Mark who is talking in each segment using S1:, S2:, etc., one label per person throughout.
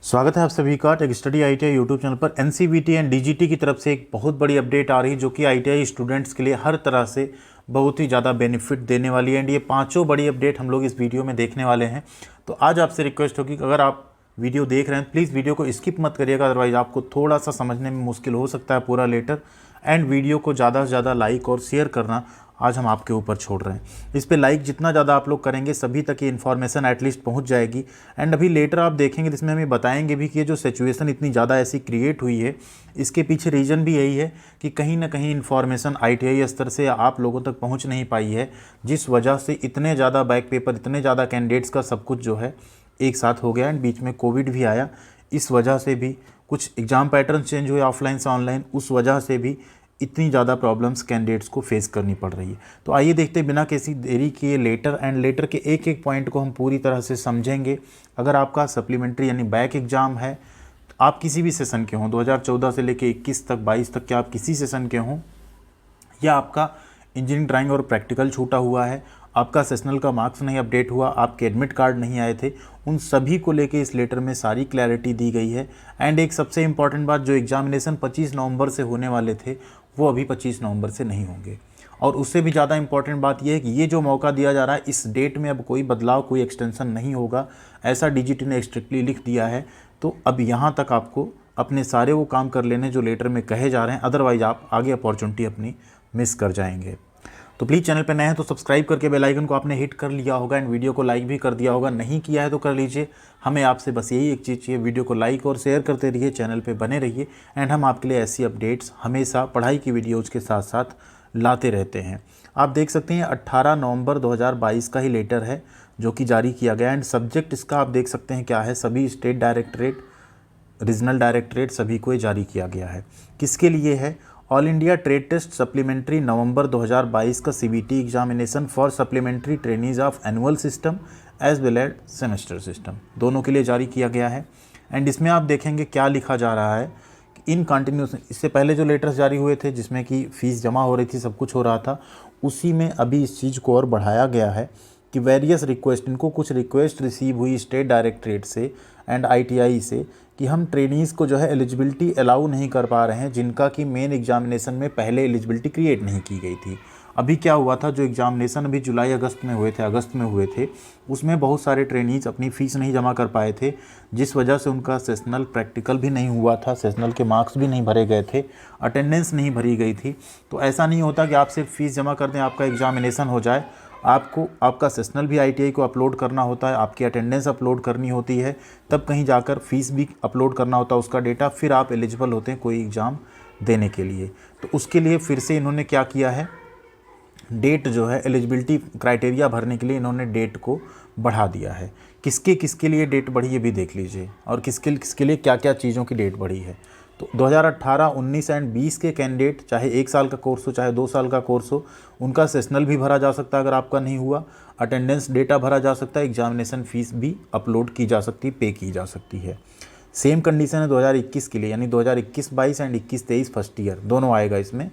S1: स्वागत है आप सभी का tech study ITI YouTube channel पर। एनसीवीटी एंड डीजीटी की तरफ से एक बहुत बड़ी अपडेट आ रही है जो कि आईटीआई स्टूडेंट्स के लिए हर तरह से बहुत ही ज़्यादा बेनिफिट देने वाली है। एंड ये पांचों बड़ी अपडेट हम लोग इस वीडियो में देखने वाले हैं। तो आज आपसे रिक्वेस्ट होगी कि अगर आप वीडियो देख रहे हैं प्लीज़ वीडियो को स्किप मत करिएगा, अदरवाइज आपको थोड़ा सा समझने में मुश्किल हो सकता है पूरा लेटर। एंड वीडियो को ज़्यादा से ज़्यादा लाइक और शेयर करना आज हम आपके ऊपर छोड़ रहे हैं। इस पे लाइक जितना ज़्यादा आप लोग करेंगे सभी तक ये इन्फॉर्मेशन एटलीस्ट पहुंच जाएगी। एंड अभी लेटर आप देखेंगे जिसमें हमें बताएंगे भी कि ये जो सिचुएशन इतनी ज़्यादा ऐसी क्रिएट हुई है इसके पीछे रीज़न भी यही है कि कहीं ना कहीं इन्फॉर्मेशन आईटीआई स्तर से आप लोगों तक पहुँच नहीं पाई है, जिस वजह से इतने ज़्यादा बैक पेपर, इतने ज़्यादा कैंडिडेट्स का सब कुछ जो है एक साथ हो गया। एंड बीच में कोविड भी आया, इस वजह से भी कुछ एग्ज़ाम पैटर्न चेंज हुए ऑफलाइन से ऑनलाइन, उस वजह से भी इतनी ज़्यादा प्रॉब्लम्स कैंडिडेट्स को फेस करनी पड़ रही है। तो आइए देखते हैं बिना किसी देरी किए लेटर एंड लेटर के एक एक पॉइंट को हम पूरी तरह से समझेंगे। अगर आपका सप्लीमेंट्री यानी बैक एग्ज़ाम है, आप किसी भी सेशन के हों, 2014 से लेकर 21 तक 22 तक के आप किसी सेशन के हों, या आपका इंजीनियरिंग ड्राइंग और प्रैक्टिकल छूटा हुआ है, आपका सेशनल का मार्क्स नहीं अपडेट हुआ, आपके एडमिट कार्ड नहीं आए थे, उन सभी को लेके इस लेटर में सारी क्लैरिटी दी गई है। एंड एक सबसे इम्पॉर्टेंट बात, जो एग्जामिनेशन 25 नवंबर से होने वाले थे वो अभी 25 नवंबर से नहीं होंगे। और उससे भी ज़्यादा इम्पॉर्टेंट बात यह है कि ये जो मौका दिया जा रहा है इस डेट में अब कोई बदलाव, कोई एक्सटेंशन नहीं होगा, ऐसा डीजीटी ने स्ट्रिक्टली लिख दिया है। तो अब यहाँ तक आपको अपने सारे वो काम कर लेने जो लेटर में कहे जा रहे हैं, अदरवाइज आप आगे अपॉर्चुनिटी अपनी मिस कर जाएंगे। तो प्लीज़ चैनल पर नए हैं तो सब्सक्राइब करके बेल आइकन को आपने हिट कर लिया होगा एंड वीडियो को लाइक भी कर दिया होगा, नहीं किया है तो कर लीजिए। हमें आपसे बस यही एक चीज़ चाहिए, वीडियो को लाइक और शेयर करते रहिए, चैनल पे बने रहिए। एंड हम आपके लिए ऐसी अपडेट्स हमेशा पढ़ाई की वीडियोज़ के साथ साथ लाते रहते हैं। आप देख सकते हैं 18 नवंबर 2022 का ही लेटर है जो कि जारी किया गया। एंड सब्जेक्ट इसका आप देख सकते हैं क्या है, सभी स्टेट डायरेक्टरेट, रीजनल डायरेक्टरेट सभी को जारी किया गया है। किसके लिए है? All India trade test supplementary November 2022 का CBT examination for supplementary trainees of annual system as well as semester system, दोनों के लिए जारी किया गया है। एंड इसमें आप देखेंगे क्या लिखा जा रहा है कि इन कंटिन्यूस, इससे पहले जो लेटर्स जारी हुए थे जिसमें कि फ़ीस जमा हो रही थी, सब कुछ हो रहा था, उसी में अभी इस चीज़ को और बढ़ाया गया है कि वेरियस रिक्वेस्ट, इनको कुछ रिक्वेस्ट रिसीव हुई स्टेट डायरेक्टरेट से एंड आईटीआई से कि हम ट्रेनीज़ को जो है एलिजिबिलिटी अलाउ नहीं कर पा रहे हैं, जिनका कि मेन एग्जामिनेशन में पहले एलिजिबिलिटी क्रिएट नहीं की गई थी। अभी क्या हुआ था, जो एग्जामिनेशन अभी जुलाई अगस्त में हुए थे, उसमें बहुत सारे ट्रेनीज़ अपनी फ़ीस नहीं जमा कर पाए थे, जिस वजह से उनका सेशनल प्रैक्टिकल भी नहीं हुआ था, सेशनल के मार्क्स भी नहीं भरे गए थे, अटेंडेंस नहीं भरी गई थी। तो ऐसा नहीं होता कि आप सिर्फ फ़ीस जमा कर दें आपका एग्जामिनेशन हो जाए, आपको आपका सेशनल भी आईटीआई को अपलोड करना होता है, आपकी अटेंडेंस अपलोड करनी होती है, तब कहीं जाकर फीस भी अपलोड करना होता है उसका डेटा, फिर आप एलिजिबल होते हैं कोई एग्ज़ाम देने के लिए। तो उसके लिए फिर से इन्होंने क्या किया है, डेट जो है एलिजिबिलिटी क्राइटेरिया भरने के लिए इन्होंने डेट को बढ़ा दिया है। किसके किसके लिए डेट बढ़ी है भी देख लीजिए, और किसके किसके लिए क्या क्या चीज़ों की डेट बढ़ी है। तो 2018, 19 एंड 20 के कैंडिडेट, चाहे 1 साल का कोर्स हो चाहे 2 साल का कोर्स हो, उनका सेशनल भी भरा जा सकता है अगर आपका नहीं हुआ, अटेंडेंस डेटा भरा जा सकता है, एग्जामिनेशन फ़ीस भी अपलोड की जा सकती है, पे की जा सकती है। सेम कंडीशन है 2021 के लिए, यानी 2021-22 एंड 21-23 फर्स्ट ईयर दोनों आएगा इसमें,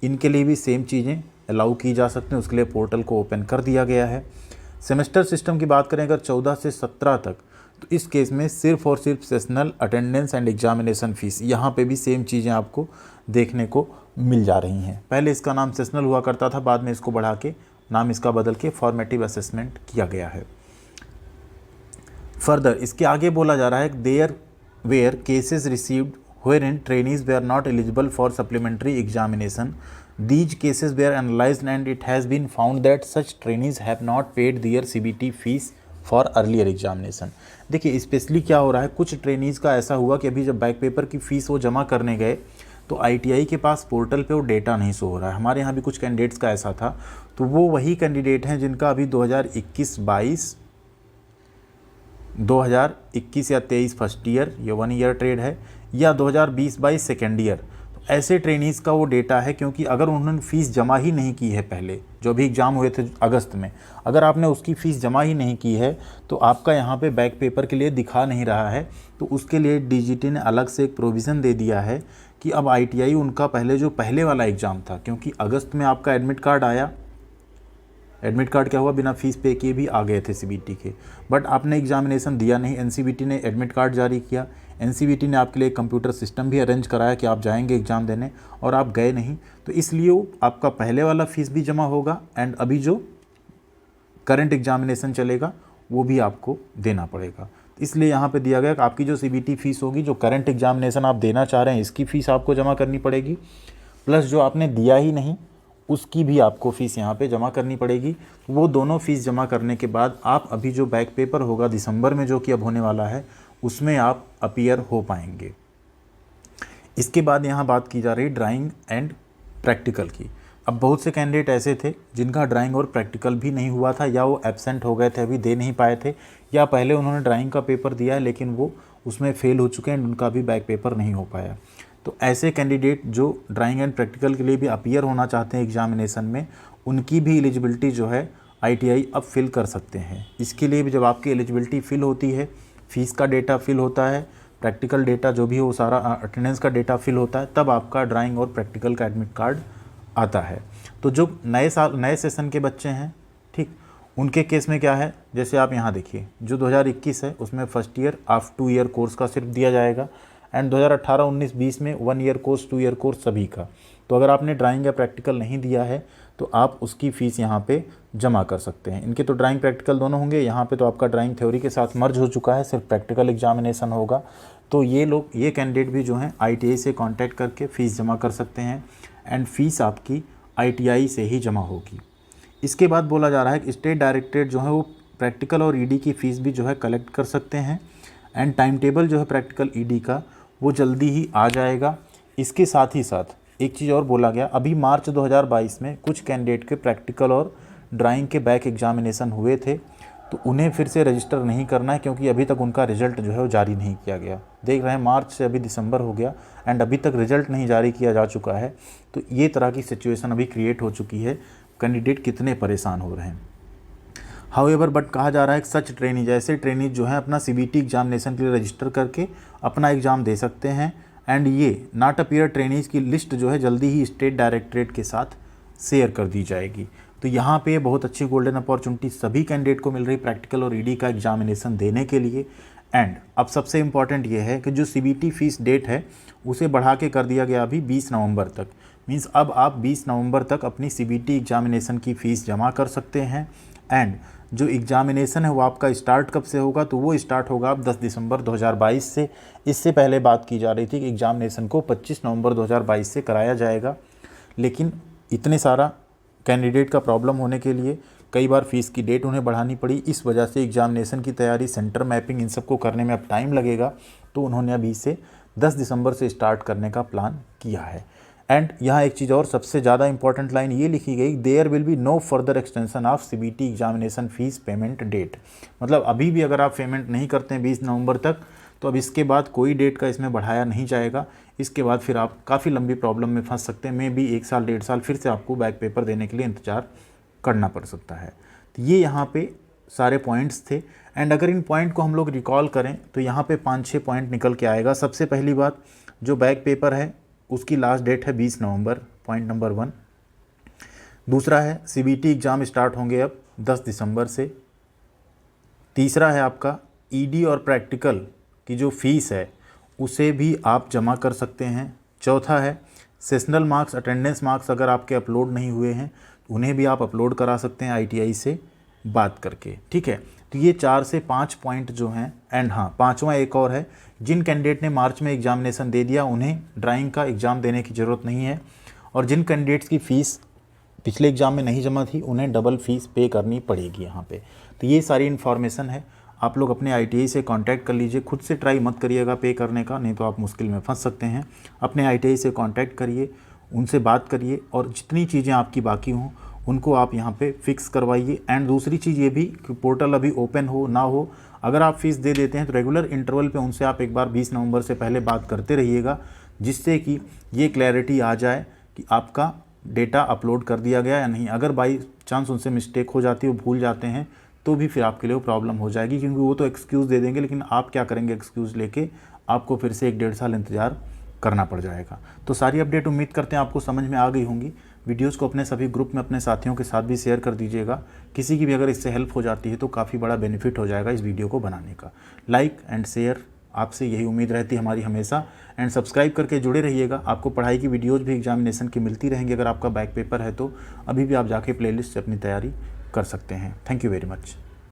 S1: इनके लिए भी सेम चीज़ें अलाउ की जा सकती हैं, उसके लिए पोर्टल को ओपन कर दिया गया है। सेमेस्टर सिस्टम की बात करें अगर 14 से 17 तक, तो इस केस में सिर्फ और सिर्फ sessional, attendance and examination fees, यहाँ पे भी सेम चीज़ें आपको देखने को मिल जा रही हैं। पहले इसका नाम सेशनल हुआ करता था, बाद में इसको बढ़ा के नाम इसका बदल के फॉर्मेटिव असेसमेंट किया गया है। फर्दर इसके आगे बोला जा रहा है there were cases received wherein trainees were not eligible for supplementary examination. These cases were analyzed and it has been found that such trainees have not paid their CBT fees for earlier examination. देखिए specially क्या हो रहा है, कुछ trainees का ऐसा हुआ कि अभी जब बैक पेपर की फ़ीस वो जमा करने गए तो आईटीआई के पास पोर्टल पे वो डेटा नहीं शो हो रहा है। हमारे यहाँ भी कुछ कैंडिडेट्स का ऐसा था, तो वो वही कैंडिडेट हैं जिनका अभी 2021-22, 2021 या 23 फर्स्ट ईयर, ये 1 ईयर ट्रेड है, या 2020-22 सेकेंड ईयर। तो ऐसे ट्रेनीज़ का वो डेटा है, क्योंकि अगर उन्होंने फ़ीस जमा ही नहीं की है पहले, जो भी एग्ज़ाम हुए थे अगस्त में, अगर आपने उसकी फ़ीस जमा ही नहीं की है तो आपका यहाँ पे बैक पेपर के लिए दिखा नहीं रहा है। तो उसके लिए डीजीटी ने अलग से एक प्रोविज़न दे दिया है कि अब आईटीआई उनका पहले जो पहले वाला एग्ज़ाम था, क्योंकि अगस्त में आपका एडमिट कार्ड आया, एडमिट कार्ड क्या हुआ, बिना फीस पे किए भी आ गए थे सीबीटी के, बट आपने एग्जामिनेशन दिया नहीं, एनसीवीटी ने एडमिट कार्ड जारी किया, एनसीवीटी ने आपके लिए एक कंप्यूटर सिस्टम भी अरेंज कराया कि आप जाएंगे एग्ज़ाम देने और आप गए नहीं, तो इसलिए आपका पहले वाला फ़ीस भी जमा होगा एंड अभी जो करंट एग्जामिनेशन चलेगा वो भी आपको देना पड़ेगा। इसलिए यहाँ पे दिया गया कि आपकी जो सीबीटी फ़ीस होगी, जो करंट एग्जामिनेशन आप देना चाह रहे हैं इसकी फ़ीस आपको जमा करनी पड़ेगी, प्लस जो आपने दिया ही नहीं उसकी भी आपको फ़ीस यहाँ पे जमा करनी पड़ेगी। वो दोनों फ़ीस जमा करने के बाद आप अभी जो बैक पेपर होगा दिसंबर में जो कि अब होने वाला है उसमें आप अपीयर हो पाएंगे। इसके बाद यहाँ बात की जा रही ड्राइंग एंड प्रैक्टिकल की। अब बहुत से कैंडिडेट ऐसे थे जिनका ड्राइंग और प्रैक्टिकल भी नहीं हुआ था, या वो एब्सेंट हो गए थे, अभी दे नहीं पाए थे, या पहले उन्होंने ड्राइंग का पेपर दिया है लेकिन वो उसमें फ़ेल हो चुके हैं, उनका भी बैक पेपर नहीं हो पाया। तो ऐसे कैंडिडेट जो ड्राइंग एंड प्रैक्टिकल के लिए भी अपीयर होना चाहते हैं एग्जामिनेशन में, उनकी भी एलिजिबिलिटी जो है ITI अब फिल कर सकते हैं। इसके लिए भी जब आपकी एलिजिबिलिटी फिल होती है, फ़ीस का डेटा फिल होता है, प्रैक्टिकल डेटा जो भी हो सारा, अटेंडेंस का डेटा फिल होता है, तब आपका ड्राइंग और प्रैक्टिकल का एडमिट कार्ड आता है। तो जो नए सेशन के बच्चे हैं, ठीक, उनके केस में क्या है, जैसे आप यहाँ देखिए जो 2021 है उसमें फर्स्ट ईयर आप 2 ईयर कोर्स का सिर्फ दिया जाएगा, एंड 2018, 19, 20 में 1 ईयर कोर्स, 2 ईयर कोर्स सभी का। तो अगर आपने ड्राइंग या प्रैक्टिकल नहीं दिया है तो आप उसकी फ़ीस यहाँ पे जमा कर सकते हैं। इनके तो ड्राइंग प्रैक्टिकल दोनों होंगे, यहाँ पे तो आपका ड्राइंग थ्योरी के साथ मर्ज हो चुका है, सिर्फ प्रैक्टिकल एग्जामिनेशन होगा। तो ये कैंडिडेट भी जो हैं ITI से कांटेक्ट करके फ़ीस जमा कर सकते हैं, एंड फीस आपकी ITI से ही जमा होगी। इसके बाद बोला जा रहा है कि स्टेट डायरेक्टरेट जो है वो प्रैक्टिकल और ED की फ़ीस भी जो है कलेक्ट कर सकते हैं, एंड टाइम टेबल जो है प्रैक्टिकल ED का वो जल्दी ही आ जाएगा। इसके साथ ही साथ एक चीज़ और बोला गया, अभी मार्च 2022 में कुछ कैंडिडेट के प्रैक्टिकल और ड्राइंग के बैक एग्जामिनेशन हुए थे, तो उन्हें फिर से रजिस्टर नहीं करना है क्योंकि अभी तक उनका रिजल्ट जो है वो जारी नहीं किया गया। देख रहे हैं मार्च से अभी दिसंबर हो गया एंड अभी तक रिजल्ट नहीं जारी किया जा चुका है। तो ये तरह की सिचुएशन अभी क्रिएट हो चुकी है, कैंडिडेट कितने परेशान हो रहे हैं। हाउएवर बट कहा जा रहा है कि सच ट्रेनीज, ऐसे ट्रेनीज जो हैं अपना CBT एग्जामिनेशन के लिए रजिस्टर करके अपना एग्ज़ाम दे सकते हैं, एंड ये नॉट अपीयर ट्रेनीज की लिस्ट जो है जल्दी ही स्टेट डायरेक्टरेट के साथ शेयर कर दी जाएगी। तो यहाँ पे बहुत अच्छी गोल्डन अपॉर्चुनिटी सभी कैंडिडेट को मिल रही प्रैक्टिकल और ED का एग्जामिनेशन देने के लिए। एंड अब सबसे इम्पॉर्टेंट ये है कि जो CBT फीस डेट है उसे बढ़ा के कर दिया गया अभी 20 नवंबर तक। मीन्स अब आप 20 नवंबर तक अपनी CBT एग्जामिनेशन की फ़ीस जमा कर सकते हैं, एंड जो एग्जामिनेशन है वो आपका स्टार्ट कब से होगा, तो वो स्टार्ट होगा अब 10 दिसंबर 2022 से। इससे पहले बात की जा रही थी कि एग्जामिनेशन को 25 नवंबर 2022 से कराया जाएगा, लेकिन इतने सारा कैंडिडेट का प्रॉब्लम होने के लिए कई बार फ़ीस की डेट उन्हें बढ़ानी पड़ी। इस वजह से एग्जामिनेशन की तैयारी, सेंटर मैपिंग, इन सबको करने में अब टाइम लगेगा, तो उन्होंने अभी से 10 दिसंबर से स्टार्ट करने का प्लान किया है। एंड यहाँ एक चीज़ और सबसे ज़्यादा इंपॉर्टेंट लाइन ये लिखी गई, there will be no further extension of CBT examination fee payment date. मतलब अभी भी अगर आप पेमेंट नहीं करते हैं 20 नवंबर तक, तो अब इसके बाद कोई डेट का इसमें बढ़ाया नहीं जाएगा। इसके बाद फिर आप काफ़ी लंबी प्रॉब्लम में फंस सकते हैं, मे भी 1 साल 1.5 साल फिर से आपको बैक पेपर देने के लिए इंतज़ार करना पड़ सकता है। तो ये यहाँ पे सारे पॉइंट्स थे, एंड अगर इन पॉइंट को हम लोग रिकॉल करें तो यहाँ पे 5-6 पॉइंट निकल के आएगा। सबसे पहली बात, जो बैक पेपर है उसकी लास्ट डेट है 20 नवंबर, पॉइंट नंबर 1। दूसरा है CBT एग्ज़ाम स्टार्ट होंगे अब 10 दिसंबर से। तीसरा है आपका ED और प्रैक्टिकल की जो फ़ीस है उसे भी आप जमा कर सकते हैं। चौथा है सेशनल मार्क्स, अटेंडेंस मार्क्स अगर आपके अपलोड नहीं हुए हैं तो उन्हें भी आप अपलोड करा सकते हैं ITI से बात करके, ठीक है। तो ये 4 से 5 पॉइंट जो हैं। एंड हाँ, 5वां एक और है, जिन कैंडिडेट ने मार्च में एग्जामिनेशन दे दिया उन्हें ड्राइंग का एग्ज़ाम देने की ज़रूरत नहीं है, और जिन कैंडिडेट्स की फ़ीस पिछले एग्ज़ाम में नहीं जमा थी उन्हें डबल फ़ीस पे करनी पड़ेगी यहाँ पे। तो ये सारी इन्फॉर्मेशन है, आप लोग अपने ITI से कांटेक्ट कर लीजिए। खुद से ट्राई मत करिएगा पे करने का, नहीं तो आप मुश्किल में फंस सकते हैं। अपने ITI से कांटेक्ट करिए, उनसे बात करिए, और जितनी चीज़ें आपकी बाकी हों उनको आप यहाँ पे फिक्स करवाइए। एंड दूसरी चीज़ ये भी कि पोर्टल अभी ओपन हो ना हो, अगर आप फ़ीस दे देते हैं तो रेगुलर इंटरवल पे उनसे आप एक बार 20 नवंबर से पहले बात करते रहिएगा, जिससे कि ये क्लैरिटी आ जाए कि आपका डेटा अपलोड कर दिया गया या नहीं। अगर बाई चांस उनसे मिस्टेक हो जाती है, वो भूल जाते हैं, तो भी फिर आपके लिए वो प्रॉब्लम हो जाएगी, क्योंकि वो तो एक्सक्यूज़ दे देंगे, लेकिन आप क्या करेंगे एक्सक्यूज़ लेके, आपको फिर से 1-1.5 साल इंतज़ार करना पड़ जाएगा। तो सारी अपडेट उम्मीद करते हैं आपको समझ में आ गई होंगी। वीडियोज़ को अपने सभी ग्रुप में अपने साथियों के साथ भी शेयर कर दीजिएगा। किसी की भी अगर इससे हेल्प हो जाती है तो काफ़ी बड़ा बेनिफिट हो जाएगा इस वीडियो को बनाने का। लाइक एंड शेयर, आपसे यही उम्मीद रहती है हमारी हमेशा। एंड सब्सक्राइब करके जुड़े रहिएगा। आपको पढ़ाई की वीडियोज़ भी एग्जामिनेशन की मिलती रहेंगी। अगर आपका बैक पेपर है तो अभी भी आप जाके प्लेलिस्ट से अपनी तैयारी कर सकते हैं। Thank you very much.